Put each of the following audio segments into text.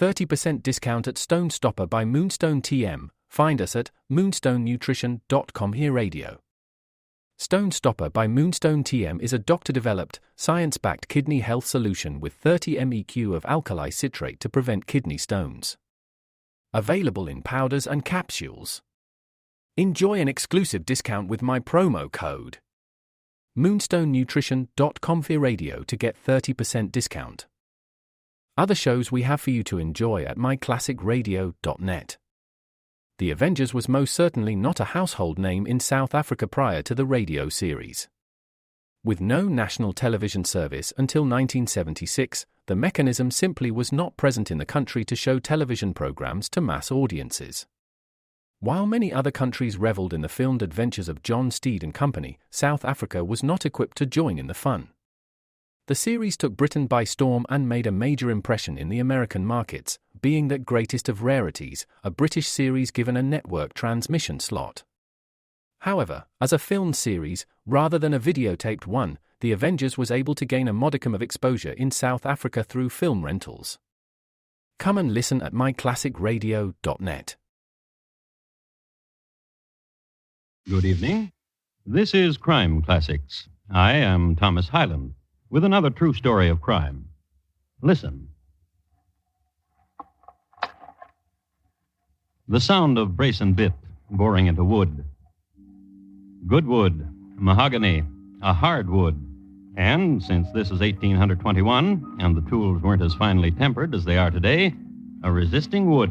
30% discount at Stone Stopper by Moonstone TM. Find us at moonstonenutrition.com. Here Radio. Stone Stopper by Moonstone TM is a doctor-developed, science-backed kidney health solution with 30 MEq of alkali citrate to prevent kidney stones. Available in powders and capsules. Enjoy an exclusive discount with my promo code moonstonenutrition.com. Here Radio to get 30% discount. Other shows we have for you to enjoy at myclassicradio.net. The Avengers was most certainly not a household name in South Africa prior to the radio series. With no national television service until 1976, the mechanism simply was not present in the country to show television programs to mass audiences. While many other countries reveled in the filmed adventures of John Steed and Company, South Africa was not equipped to join in the fun. The series took Britain by storm and made a major impression in the American markets, being that greatest of rarities, a British series given a network transmission slot. However, as a film series, rather than a videotaped one, The Avengers was able to gain a modicum of exposure in South Africa through film rentals. Come and listen at myclassicradio.net. Good evening. This is Crime Classics. I am Thomas Hyland, with another true story of crime. Listen. The sound of brace and bit boring into wood. Good wood, mahogany, a hard wood. And since this is 1821, and the tools weren't as finely tempered as they are today, a resisting wood.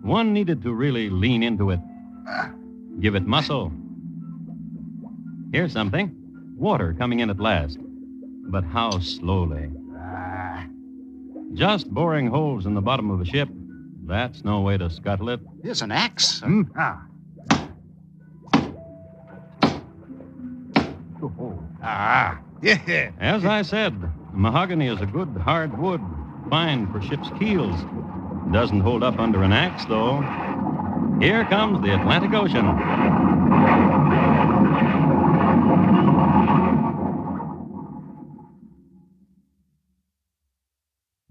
One needed to really lean into it. Give it muscle. Here's something. Water coming in at last. But how slowly. Just boring holes in the bottom of a ship. That's no way to scuttle it. Here's an axe. Yeah. As I said, mahogany is a good, hard wood, fine for ships' keels. Doesn't hold up under an axe, though. Here comes the Atlantic Ocean.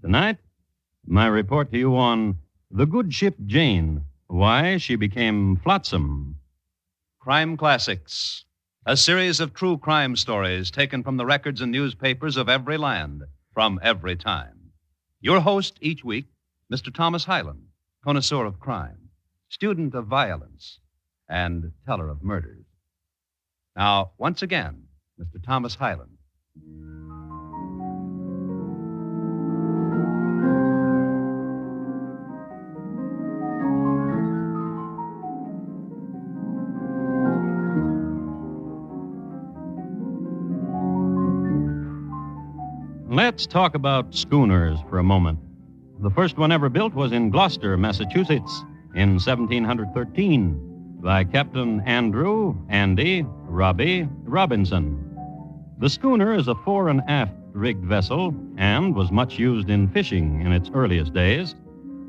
Tonight, my report to you on the good ship Jane, why she became Flotsam. Crime Classics, a series of true crime stories taken from the records and newspapers of every land, from every time. Your host each week, Mr. Thomas Hyland, connoisseur of crime, student of violence, and teller of murders. Now, once again, Mr. Thomas Hyland. Let's talk about schooners for a moment. The first one ever built was in Gloucester, Massachusetts, in 1713, by Captain Andrew Robbie Robinson. The schooner is a fore and aft rigged vessel and was much used in fishing in its earliest days.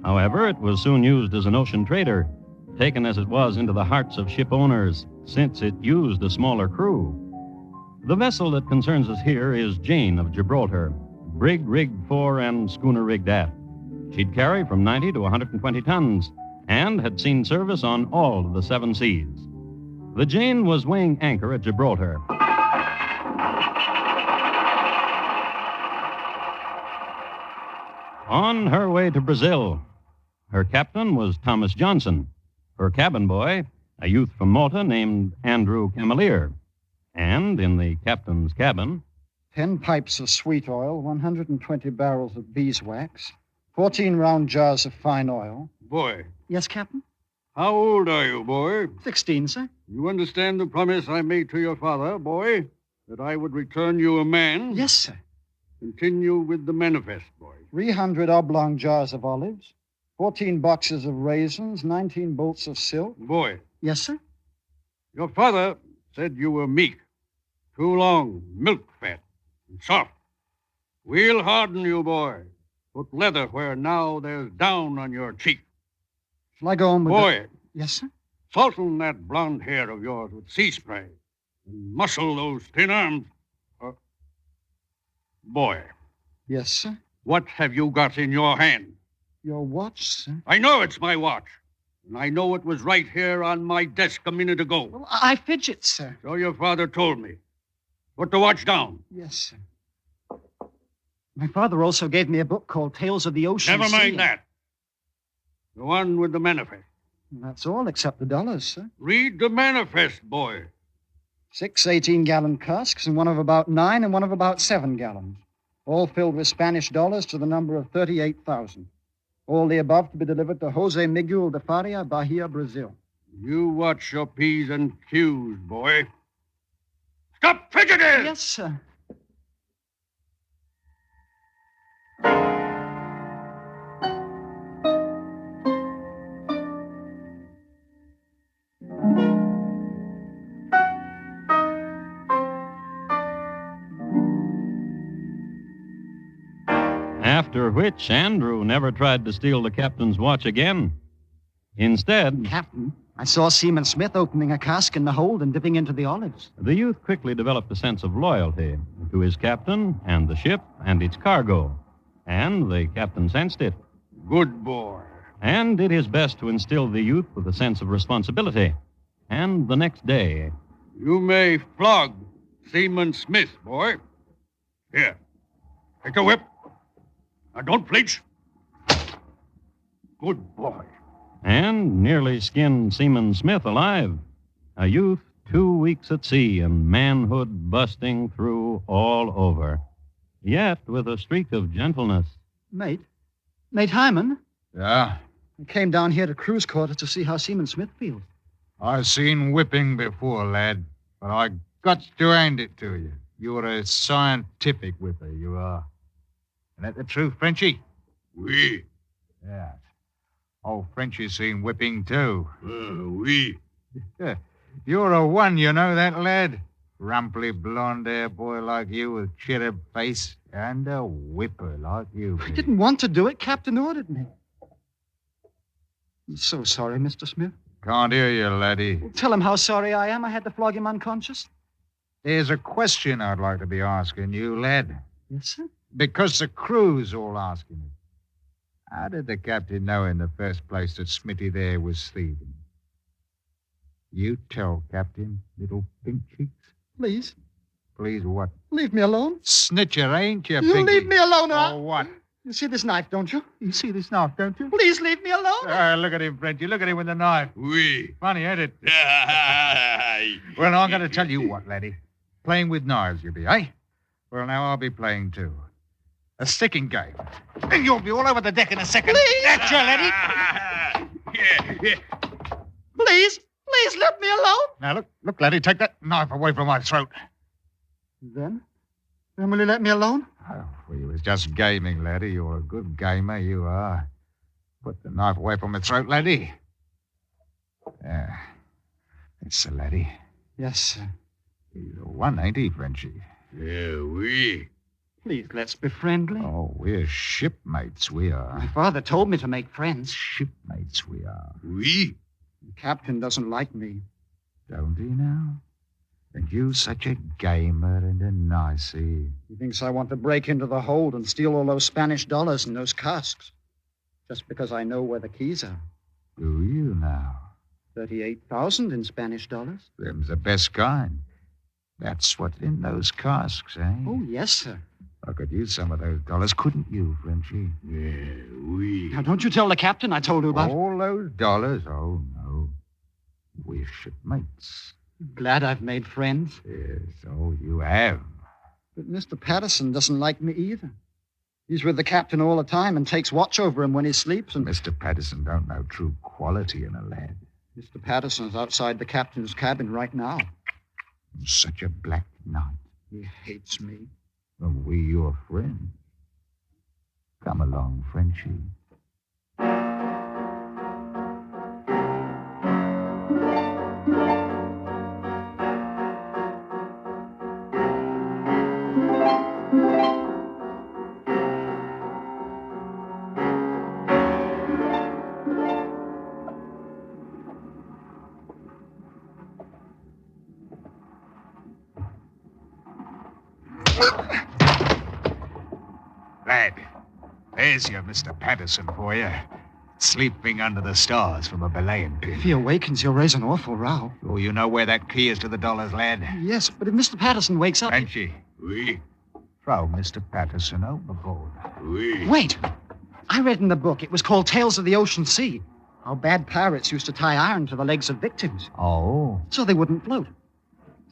However, it was soon used as an ocean trader, taken as it was into the hearts of ship owners, since it used a smaller crew. The vessel that concerns us here is Jane of Gibraltar, brig rigged fore and schooner rigged aft. She'd carry from 90 to 120 tons and had seen service on all of the 7 seas. The Jane was weighing anchor at Gibraltar. On her way to Brazil. Her captain was Thomas Johnson. Her cabin boy, a youth from Malta named Andrew Camelier. And in the captain's cabin, 10 pipes of sweet oil, 120 barrels of beeswax, 14 round jars of fine oil. Boy, Yes, Captain? how old are you, boy? 16, sir. You understand the promise I made to your father, boy? That I would return you a man? Yes, sir. Continue with the manifest, boy. 300 oblong jars of olives, 14 boxes of raisins, 19 bolts of silk. Boy, Yes, sir. your father said you were meek, too long, milk fat, and soft. We'll harden you, boy. Put leather where now there's down on your cheek. Shall I go on with Boy, Yes, sir. soften that blonde hair of yours with sea spray and muscle those thin arms. Boy, Yes, sir. what have you got in your hand? Your watch, sir? I know it's my watch. And I know it was right here on my desk a minute ago. Well, I fidget, sir. So your father told me. Put the watch down. Yes, sir. My father also gave me a book called Tales of the Ocean Never Sea. mind that. The one with the manifest. That's all except the dollars, sir. Read the manifest, boy. 6 18-gallon casks and one of about 9 and one of about 7 gallons. All filled with Spanish dollars to the number of 38,000. All the above to be delivered to Jose Miguel de Faria, Bahia, Brazil. You watch your P's and Q's, boy. Stop fidgeting! Yes, sir. After which, Andrew never tried to steal the captain's watch again. Instead, Captain, I saw Seaman Smith opening a cask in the hold and dipping into the olives. the youth quickly developed a sense of loyalty to his captain and the ship and its cargo. And the captain sensed it, Good boy. and did his best to instill the youth with a sense of responsibility. And the next day, You may flog Seaman Smith, boy. Here. Take the whip. Now don't flinch. Good boy. and nearly skinned Seaman Smith alive. A youth 2 weeks at sea and manhood busting through all over. Yet with a streak of gentleness. Mate Hyman, Yeah, I came down here to cruise quarters to see how Seaman Smith feels. I've seen whipping before, lad, but I got to hand it to you. You're a scientific whipper, you are. Isn't that the truth, Frenchie? Oui. Yeah. Old Frenchie's seen whipping, too. Oui. Yeah. You're a one, you know that, lad? Rumply blonde-haired boy like you with cherub face and a whipper like you. I didn't want to do it. Captain ordered me. I'm so sorry, Mr. Smith. Can't hear you, laddie. Tell him how sorry I am I had to flog him unconscious. There's a question I'd like to be asking you, lad. Yes, sir? Because the crew's all asking it. How did the captain know in the first place that Smitty there was thieving? You tell, Captain, little pink cheeks. Please, Please what? leave me alone. Snitcher, ain't you, You Pinky? leave me alone, Oh, what? You see this knife, don't you? You see this knife, don't you? Please leave me alone. Look at him, Frenchie. Look at him with the knife. Oui. Funny, ain't it? Well, now, I'm going to tell you what, laddie. Playing with knives, you be, eh? Well, now I'll be playing, too. A sticking game. And you'll be all over the deck in a second. Please. That's your laddie. Please let me alone. Now, look, laddie, take that knife away from my throat. Then will you let me alone? Oh, we was just gaming, laddie. You're a good gamer, you are. Put the knife away from my throat, laddie. Yeah. It's the laddie. Yes, sir. He's a one, ain't he, Frenchie? Oui. Please, let's be friendly. Oh, we're shipmates, we My are. father told me to make friends. Shipmates, we are. Oui. The captain doesn't like me. Don't he now? And you such a gamer and a nicey. He thinks I want to break into the hold and steal all those Spanish dollars and those casks. Just because I know where the keys are. Do you now? 38,000 in Spanish dollars. Them's the best kind. That's what's in those casks, eh? Oh, yes, sir. I could use some of those dollars, couldn't you, Frenchie? Oui. Now, don't you tell the captain I told you about. All those dollars? Oh, no. We're shipmates. Glad I've made friends. Yes, oh, you have. But Mr. Patterson doesn't like me either. He's with the captain all the time and takes watch over him when he sleeps. And Mr. Patterson don't know true quality in a lad. Mr. Patterson's outside the captain's cabin right now. Such a black night. He hates me. And we your friends. Come along, Frenchie. There's your Mr. Patterson for you. Sleeping under the stars from a belaying pin. If he awakens, you'll raise an awful row. Oh, you know where that key is to the dollars, lad? Yes, but if Mr. Patterson wakes up... Frenchy, Oui. throw Mr. Patterson overboard. Oui. Wait! I read in the book it was called Tales of the Ocean Sea. How bad pirates used to tie iron to the legs of victims Oh. so they wouldn't float.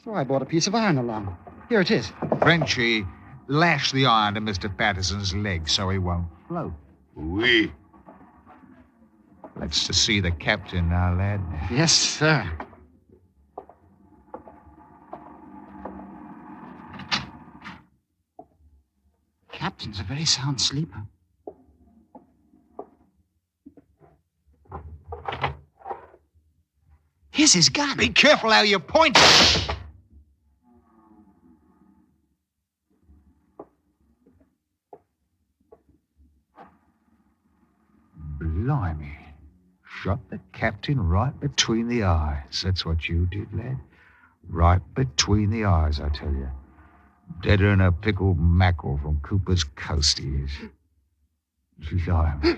So I bought a piece of iron along. Here it is. Frenchy, lash the iron to Mr. Patterson's leg so he won't float. Oui. Let's to see the captain now, lad. Yes, sir. Captain's a very sound sleeper. Here's his gun. Be careful how you point it. Blimey. Shot the captain right between the eyes. That's what you did, lad. Right between the eyes, I tell you. Deader than a pickled mackerel from Cooper's Coast, he is. Blimey.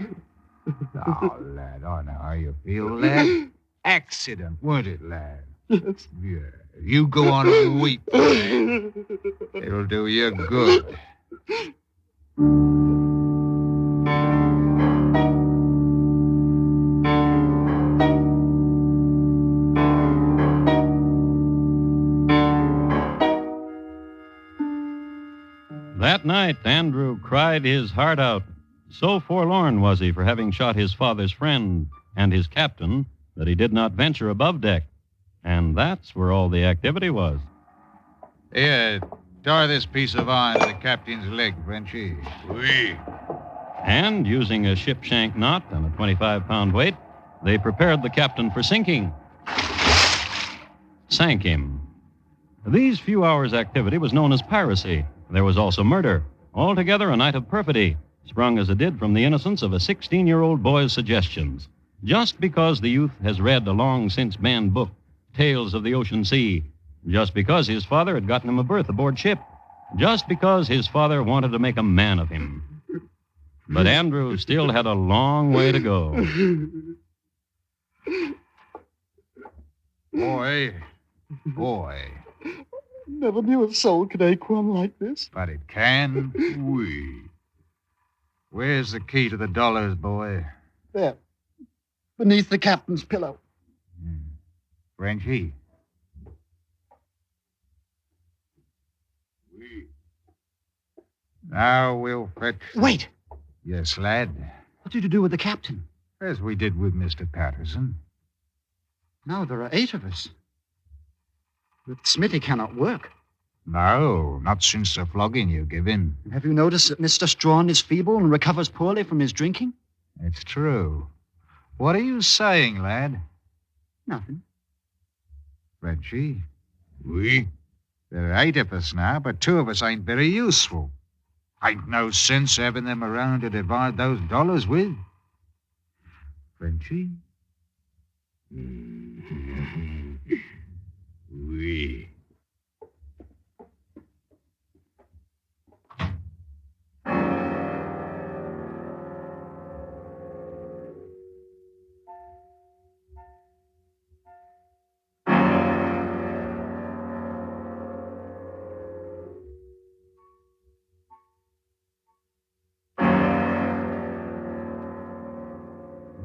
Oh, lad, I know how you feel, lad. Accident, weren't it, lad? Yes. Yeah. You go on and weep, lad. It'll do you good. That night, Andrew cried his heart out. So forlorn was he for having shot his father's friend and his captain that he did not venture above deck. And that's where all the activity was. Here, tie this piece of iron to the captain's leg, Frenchy. Oui. And using a ship shank knot and a 25-pound weight, they prepared the captain for sinking. Sank him. These few hours' activity was known as piracy. There was also murder. Altogether a night of perfidy, sprung as it did from the innocence of a 16-year-old boy's suggestions. Just because the youth has read a long-since banned book, Tales of the Ocean Sea. Just because his father had gotten him a berth aboard ship. Just because his father wanted to make a man of him. But Andrew still had a long way to go. Boy. Never knew a soul could ache one like this. But it can. Oui. Where's the key to the dollars, boy? There. Beneath the captain's pillow. Frenchy. Oui. Now we'll fetch... Wait. Yes, lad. What did you do with the captain? As we did with Mr. Patterson. Now there are 8 of us. But Smitty cannot work. No, not since the flogging you give him. Have you noticed that Mr. Strawn is feeble and recovers poorly from his drinking? It's true. What are you saying, lad? Nothing. Frenchy, Oui. there are 8 of us now, but 2 of us ain't very useful. Ain't no sense having them around to divide those dollars with. Frenchy? Oui.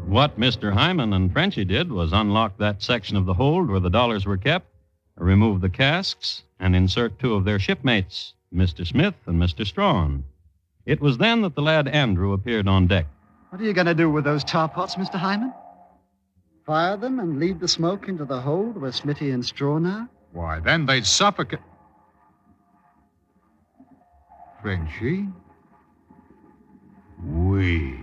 What Mr. Hyman and Frenchy did was unlock that section of the hold where the dollars were kept, remove the casks, and insert 2 of their shipmates, Mr. Smith and Mr. Strawn. It was then that the lad Andrew appeared on deck. What are you going to do with those tar pots, Mr. Hyman? Fire them and lead the smoke into the hold where Smitty and Strawn are? Why, then they'd suffocate. Frenchy? Oui.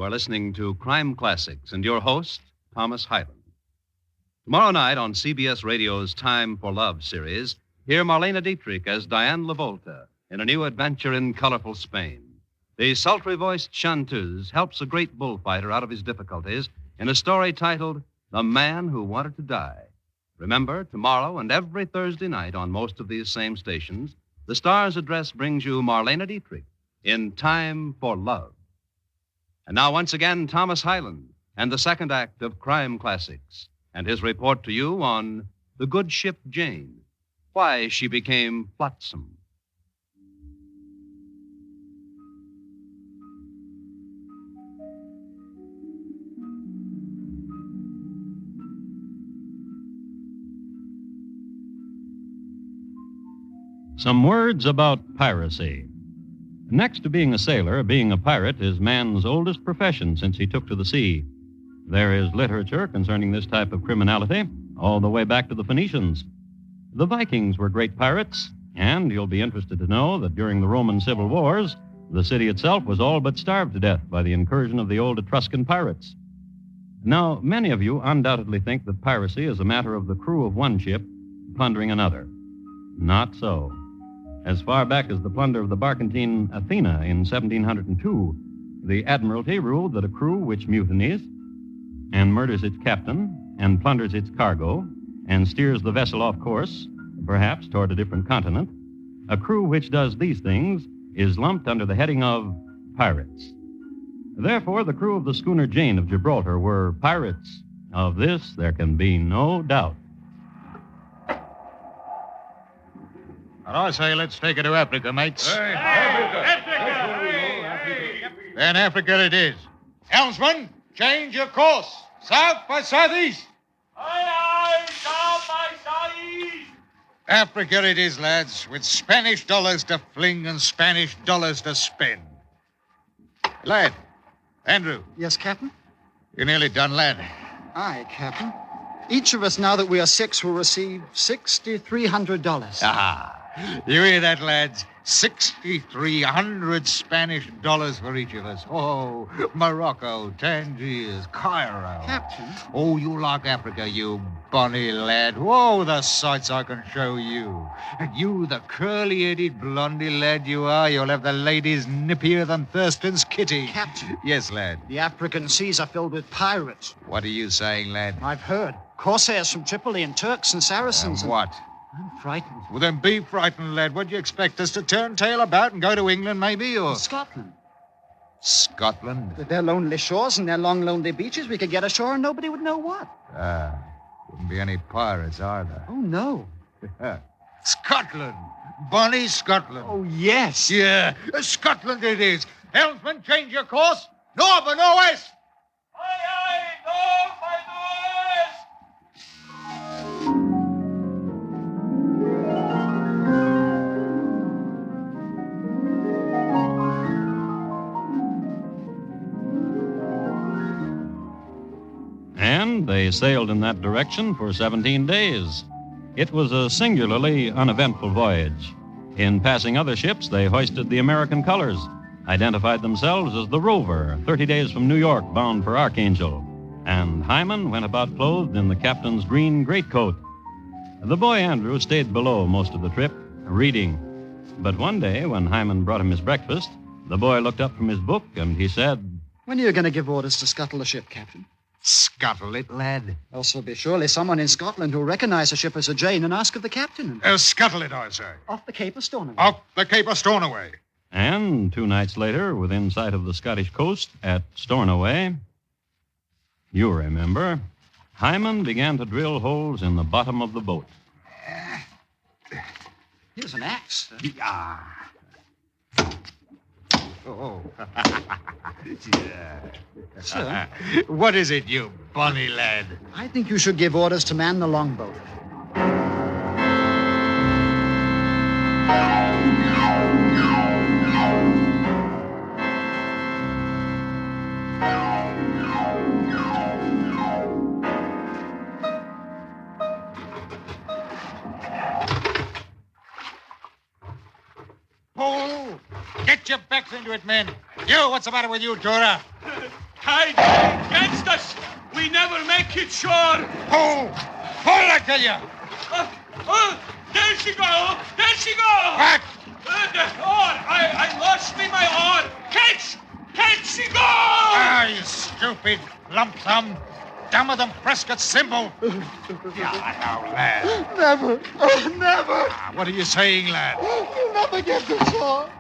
You are listening to Crime Classics, and your host Thomas Hyland. Tomorrow night on CBS Radio's Time for Love series, hear Marlene Dietrich as Diane Lavolta in a new adventure in colorful Spain. The sultry-voiced chanteuse helps a great bullfighter out of his difficulties in a story titled The Man Who Wanted to Die. Remember, tomorrow and every Thursday night on most of these same stations, the Star's Address brings you Marlene Dietrich in Time for Love. And now, once again, Thomas Hyland and the second act of Crime Classics and his report to you on the good ship Jane, why she became Flotsam. Some words about piracy. Next to being a sailor, being a pirate is man's oldest profession since he took to the sea. There is literature concerning this type of criminality all the way back to the Phoenicians. The Vikings were great pirates, and you'll be interested to know that during the Roman civil wars, the city itself was all but starved to death by the incursion of the old Etruscan pirates. Now, many of you undoubtedly think that piracy is a matter of the crew of one ship plundering another. Not so. As far back as the plunder of the barkentine Athena in 1702, the Admiralty ruled that a crew which mutinies and murders its captain and plunders its cargo and steers the vessel off course, perhaps toward a different continent, a crew which does these things is lumped under the heading of pirates. Therefore, the crew of the schooner Jane of Gibraltar were pirates. Of this, there can be no doubt. And I say let's take her to Africa, mates. Hey, Then Africa it is. Helmsman, change your course. South by southeast. Aye, south by southeast. Africa it is, lads, with Spanish dollars to fling and Spanish dollars to spend. Lad, Andrew, Yes, Captain? you're nearly done, lad. Aye, Captain. Each of us, now that we are 6, will receive $6,300. Ah, you hear that, lads? 6,300 Spanish dollars for each of us. Oh, Morocco, Tangiers, Cairo. Captain? Oh, you like Africa, you bonny lad. Whoa, the sights I can show you. And you, the curly-headed, blondie lad you are, you'll have the ladies nippier than Thurston's kitty. Captain. Yes, lad. The African seas are filled with pirates. What are you saying, lad? I've heard. Corsairs from Tripoli and Turks and Saracens. What? I'm frightened. Well, then be frightened, lad. What do you expect us to turn tail about and go to England, maybe, or... Scotland. Scotland? With their lonely shores and their long, lonely beaches, we could get ashore and nobody would know what. Wouldn't be any pirates, are there? Oh, no. Scotland. Bonnie Scotland. Oh, yes. Yeah, Scotland it is. Helmsman, change your course. North or northwest? Aye, north by northwest. And they sailed in that direction for 17 days. It was a singularly uneventful voyage. In passing other ships, they hoisted the American colors, identified themselves as the Rover, 30 days from New York, bound for Archangel. And Hyman went about clothed in the captain's green greatcoat. The boy Andrew stayed below most of the trip, reading. But one day, when Hyman brought him his breakfast, the boy looked up from his book and he said, When are you going to give orders to scuttle the ship, Captain? Scuttle it, lad. Else there'll be surely someone in Scotland who'll recognize the ship as a Jane and ask of the captain. Scuttle it, I say. Off the Cape of Stornoway. Off the Cape of Stornoway. And 2 nights later, within sight of the Scottish coast at Stornoway, you remember, Hyman began to drill holes in the bottom of the boat. Here's an axe. Oh. Yeah. Sir? What is it, you bonny lad? I think you should give orders to man the longboat. Pull! Get your backs into it, men. You, what's the matter with you, Dora? Tide against us. We never make it shore. Pull! Pull, I tell you! There she go! There she go! Back! The oar! I lost me my oar! Catch! Catch she go! Ah, you stupid Flotsam. Dumber than Prescott's symbol. Yeah, now, lad. Never. Oh, never. Ah, what are you saying, lad? You'll never get to shore.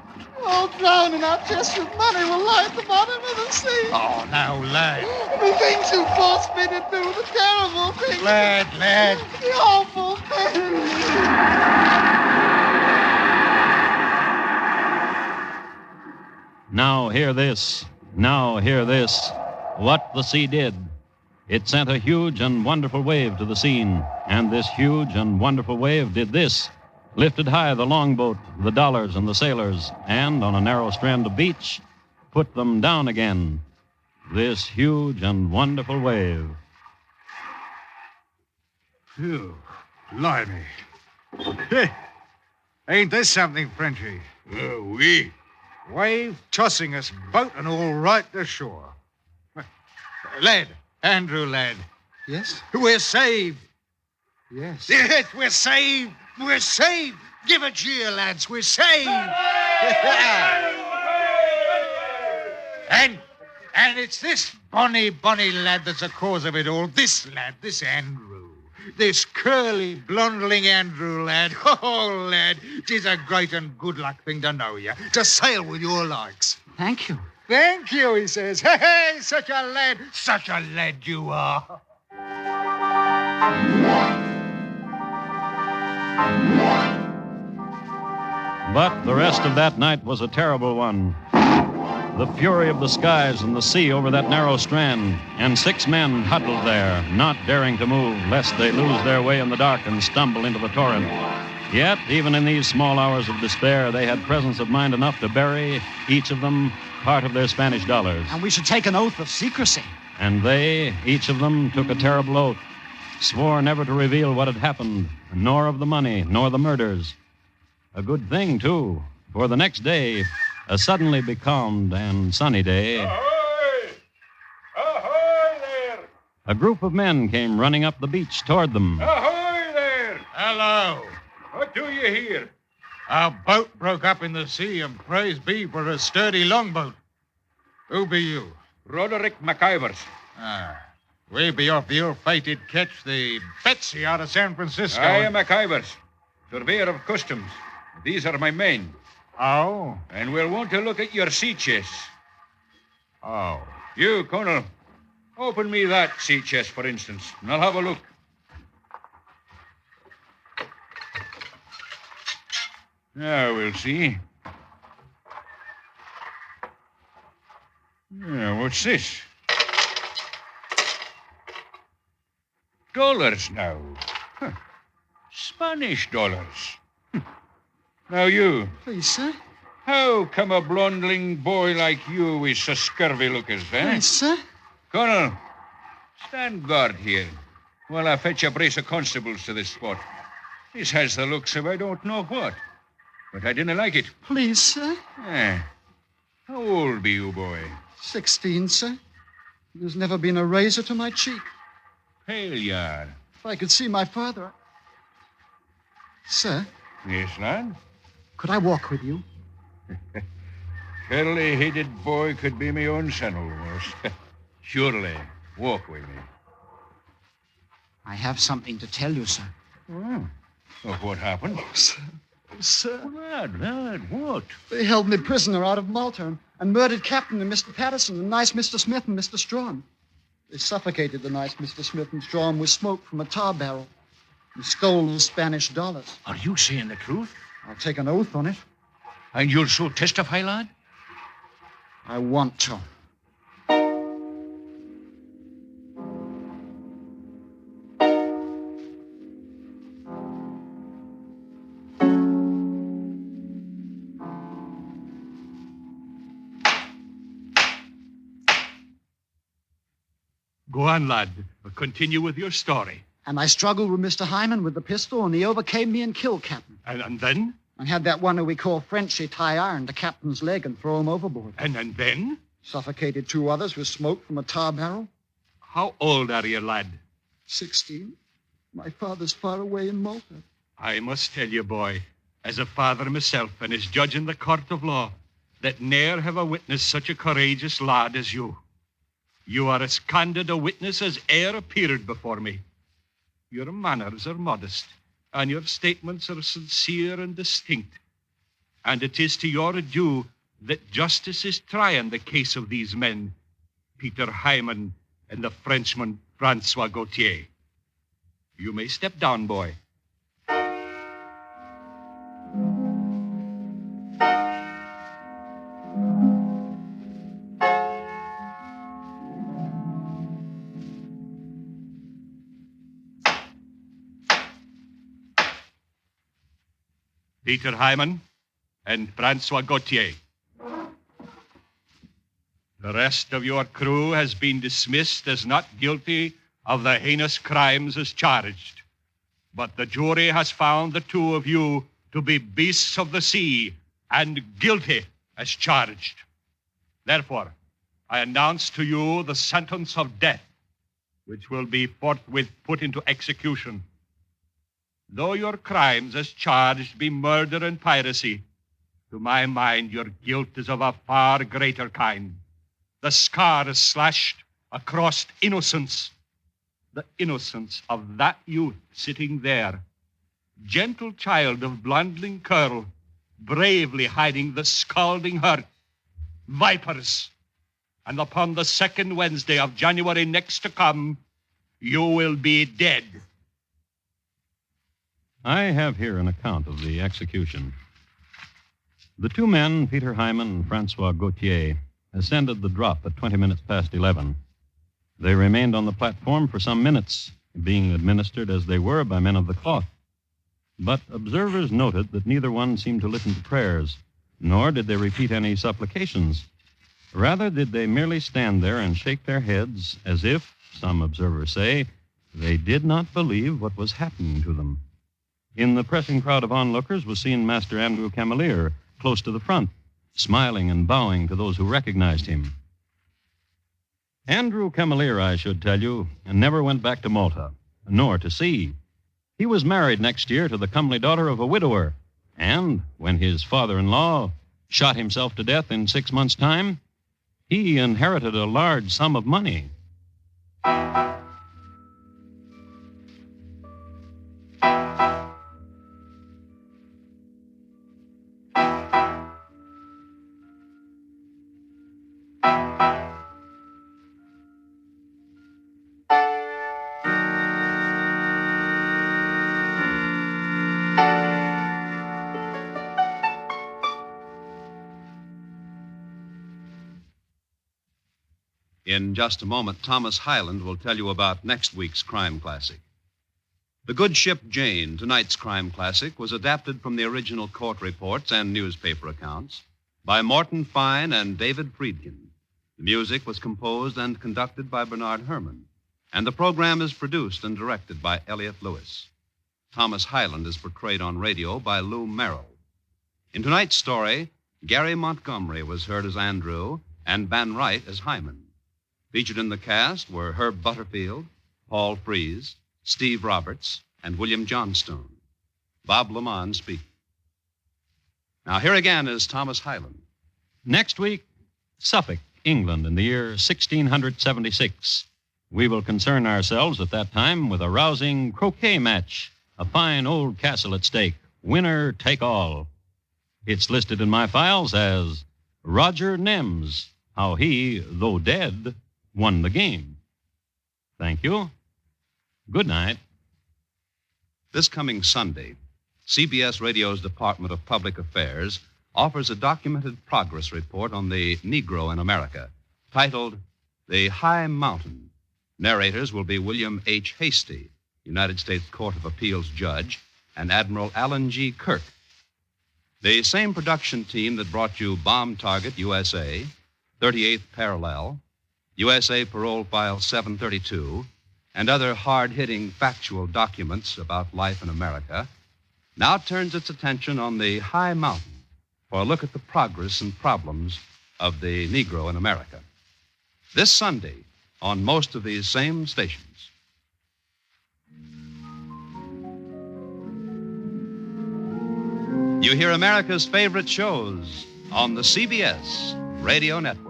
All drown in our chest with money will lie at the bottom of the sea. Oh, now, lad. The things you forced me to do, the terrible things. Lad. The awful things. Now hear this. Now hear this. What the sea did. It sent a huge and wonderful wave to the scene, and this huge and wonderful wave did this. Lifted high the longboat, the dollars, and the sailors, and on a narrow strand of beach, put them down again. This huge and wonderful wave. Phew, blimey. Hey, ain't this something, Frenchy? Oui. Wave tossing us boat and all right to shore. Lad, Andrew, lad. Yes? We're saved. Yes. Yes, we're saved. We're saved. Give a cheer, lads. We're saved. and it's this bonny lad that's the cause of it all. This lad, this Andrew. This curly, blondling Andrew, lad. Oh, lad, 'tis a great and good luck thing to know you. To sail with your likes. Thank you. Thank you, he says. Hey, such a lad you are. But the rest of that night was a terrible one. The fury of the skies and the sea over that narrow strand, and 6 men huddled there, not daring to move, lest they lose their way in the dark and stumble into the torrent. Yet, even in these small hours of despair, they had presence of mind enough to bury, each of them, part of their Spanish dollars. And we should take an oath of secrecy. And they, each of them, took a terrible oath, swore never to reveal what had happened, nor of the money, nor the murders. A good thing, too, for the next day, a suddenly becalmed and sunny day, Ahoy! Ahoy there! a group of men came running up the beach toward them. Ahoy there! Hello. What do you hear? Our boat broke up in the sea, and praise be for a sturdy longboat. Who be you? Roderick McIvers. We be off the ill-fated ketch, the Betsy, out of San Francisco. I am McIvers, surveyor of customs. These are my men. Oh? And we'll want to look at your sea chest. Oh. You, Colonel, open me that sea chest, for instance, and I'll have a look. Now we'll see. Yeah, what's this? Dollars now. Huh. Spanish dollars. Now you, Please, sir. how come a blondling boy like you with so scurvy lookers, eh? Please, sir. Colonel, stand guard here while I fetch a brace of constables to this spot. This has the looks of I don't know what, but I didn't like it. Please, sir. How old be you, boy? 16, sir. There's never been a razor to my cheek. Pale you are. If I could see my father. Sir, Yes, lad? could I walk with you? Curly-headed boy could be my own son almost. Surely, walk with me. I have something to tell you, sir. Of what happened? Sir, Lad, what? they held me prisoner out of Malta and murdered Captain and Mr. Patterson and nice Mr. Smith and Mr. Strawn. They suffocated the nice Mr. Smith and Strawn with smoke from a tar barrel and stole the Spanish dollars. Are you saying the truth? I'll take an oath on it. And you'll so testify, lad? I want to. Go on, lad. Continue with your story. And I struggled with Mr. Hyman with the pistol, and he overcame me and killed Captain. And then? And had that one who we call Frenchy tie iron to Captain's leg and throw him overboard. And then? Suffocated 2 others with smoke from a tar barrel. How old are you, lad? 16. My father's far away in Malta. I must tell you, boy, as a father myself and as judge in the court of law, that ne'er have I witnessed such a courageous lad as you. You are as candid a witness as e'er appeared before me. Your manners are modest, and your statements are sincere and distinct. And it is to your due that justice is trying the case of these men, Peter Hyman and the Frenchman Francois Gautier. You may step down, boy. Peter Hyman and Francois Gautier. The rest of your crew has been dismissed as not guilty of the heinous crimes as charged. But the jury has found the two of you to be beasts of the sea and guilty as charged. Therefore, I announce to you the sentence of death, which will be forthwith put into execution. Though your crimes as charged be murder and piracy, to my mind your guilt is of a far greater kind. The scar is slashed across innocence, the innocence of that youth sitting there, gentle child of blondling curl, bravely hiding the scalding hurt. Vipers! And upon the second Wednesday of January next to come, you will be dead. I have here an account of the execution. The two men, Peter Hyman and Francois Gautier, ascended the drop at 20 minutes past 11. They remained on the platform for some minutes, being administered as they were by men of the cloth. But observers noted that neither one seemed to listen to prayers, nor did they repeat any supplications. Rather did they merely stand there and shake their heads as if, some observers say, they did not believe what was happening to them. In the pressing crowd of onlookers was seen Master Andrew Camelier, close to the front, smiling and bowing to those who recognized him. Andrew Camelier, I should tell you, never went back to Malta, nor to sea. He was married next year to the comely daughter of a widower, and when his father-in-law shot himself to death in 6 months' time, he inherited a large sum of money. In just a moment, Thomas Hyland will tell you about next week's crime classic. The Good Ship Jane, tonight's crime classic, was adapted from the original court reports and newspaper accounts by Morton Fine and David Friedkin. The music was composed and conducted by Bernard Herrmann, and the program is produced and directed by Elliott Lewis. Thomas Hyland is portrayed on radio by Lou Merrill. In tonight's story, Gary Montgomery was heard as Andrew and Van Wright as Hyman. Featured in the cast were Herb Butterfield, Paul Frees, Steve Roberts, and William Johnstone. Bob Lamont speaking. Now, here again is Thomas Hyland. Next week, Suffolk, England, in the year 1676. We will concern ourselves at that time with a rousing croquet match, a fine old castle at stake, winner take all. It's listed in my files as Roger Nems, how he, though dead, won the game. Thank you. Good night. This coming Sunday, CBS Radio's Department of Public Affairs offers a documented progress report on the Negro in America, titled The High Mountain. Narrators will be William H. Hasty, United States Court of Appeals judge, and Admiral Alan G. Kirk. The same production team that brought you Bomb Target USA, 38th Parallel, USA Parole File 732, and other hard-hitting factual documents about life in America, now turns its attention on the High Mountain for a look at the progress and problems of the Negro in America. This Sunday, on most of these same stations. You hear America's favorite shows on the CBS Radio Network.